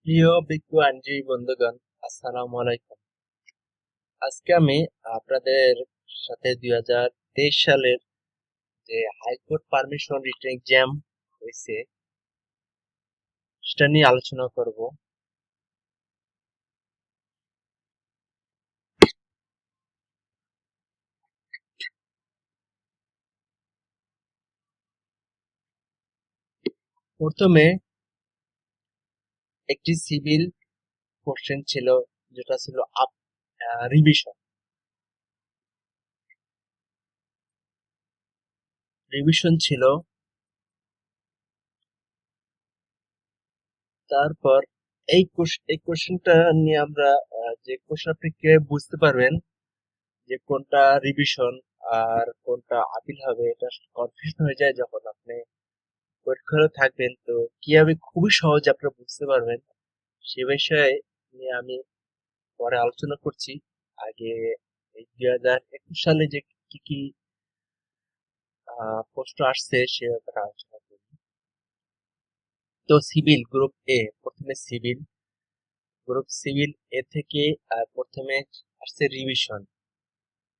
প্রিয় বিজ্ঞানজী বন্ধুগণ, আসসালামু আলাইকুম। আজকে আমি আপনাদের সাথে 2023 সালের যে হাইকোর্ট পারমিশন রিটেন এক্সাম হয়েছে সেটা নিয়ে আলোচনা করব। প্রথমে একটি সিভিল কোশ্চেন ছিল, যেটা ছিল রিভিশন। রিভিশন ছিল। তারপর এই কোশ্চেনটা নিয়ে আমরা যে কোশ্চেন আপনি কিভাবে বুঝতে পারবেন যে কোনটা রিভিশন আর কোনটা আপিল হবে, এটা কনফিউশন হয়ে যায় যখন আপনি পরীক্ষায় থাকবেন। তো কিভাবে খুবই সহজে আপনারা বুঝতে পারবেন সে বিষয়ে নিয়ে আমি পরে আলোচনা করছি। আগে এই 2021 সালে যে কি কি প্রশ্ন আসছে সে ব্যাপারে আলোচনা করি। তো সিভিল গ্রুপ এ, প্রথমে সিভিল এ থেকে প্রথমে আসছে রিভিশন,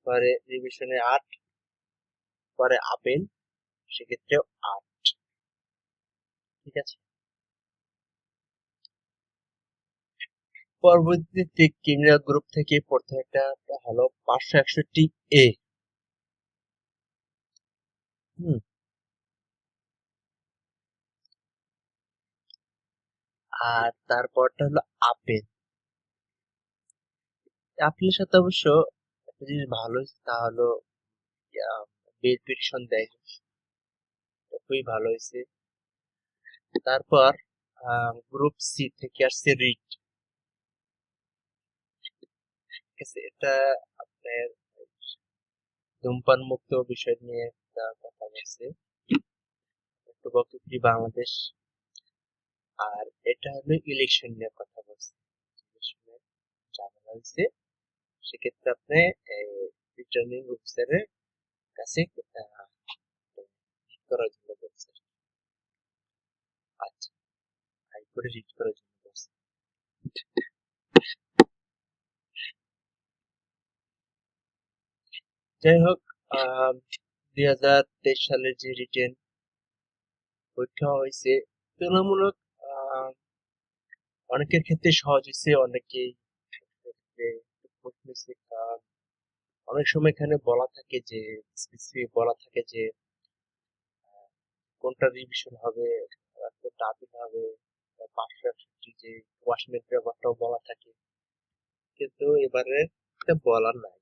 পরে রিভিশনে 8, পরে আপিল, সেক্ষেত্রেও 8। ঠিক আছে। পরবর্তীতে ক্রিমিনাল গ্রুপ থেকে প্রথমেটা হলো 561 এ। হুম। আর তারপরটা হলো আপেল। আপেলের সাথে অবশ্য একটা জিনিস ভালো হয়েছে, তা হলো বেল পিটিশন দেয়, এটা খুবই ভালো হয়েছে। তারপর গ্রুপ সি থেকে আসছে রিট। ঠিক আছে, এটা আপনার ধূমপান মুক্ত বিষয় নিয়ে একটা কথা বলছে, একটু বক্তব্য বাংলাদেশ। আর এটা হলো ইলেকশন নিয়ে কথা বলছে, ইলেকশনের ঝামেলা হয়েছে, সেক্ষেত্রে আপনি রিটার্নিং অফিসারের কাছে করার জন্য বলছে। আচ্ছা, হাইকোর্টে রিট করার জন্য বলছে। যাই হোক, 2023 সালের যে রিটেন পরীক্ষা হয়েছে, তুলনামূলক অনেকের ক্ষেত্রে সহজ হয়েছে, অনেকেই ক্ষেত্রে একটু কঠিন হয়েছে। কারণ অনেক সময় এখানে বলা থাকে যে, স্পেসিফিক বলা থাকে যে কোনটা রিভিশন হবে, কোনটা আপিল হবে, 561 যে ওয়াশমেন্ট ব্যাপারটাও বলা থাকে, কিন্তু এবারে এটা বলার নাই।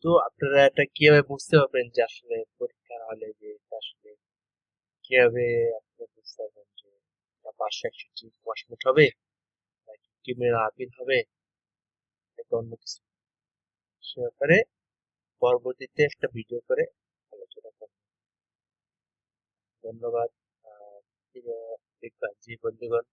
তো আপনারা এটা কিভাবে বুঝতে পারবেন যে আসলে পরীক্ষার হলে যে এটা আসলে কিভাবে আপনারা বুঝতে পারবেন যে এটা 561 ওয়াশমেন্ট হবে নাকি ক্রিমিনাল আপিল হবে নাকি অন্য কিছু? সে ব্যাপারে পরবর্তীতে একটা ভিডিও করে আলোচনা করব। ধন্যবাদ। প্রিয় বিজ্ঞানজী বন্ধুগণ।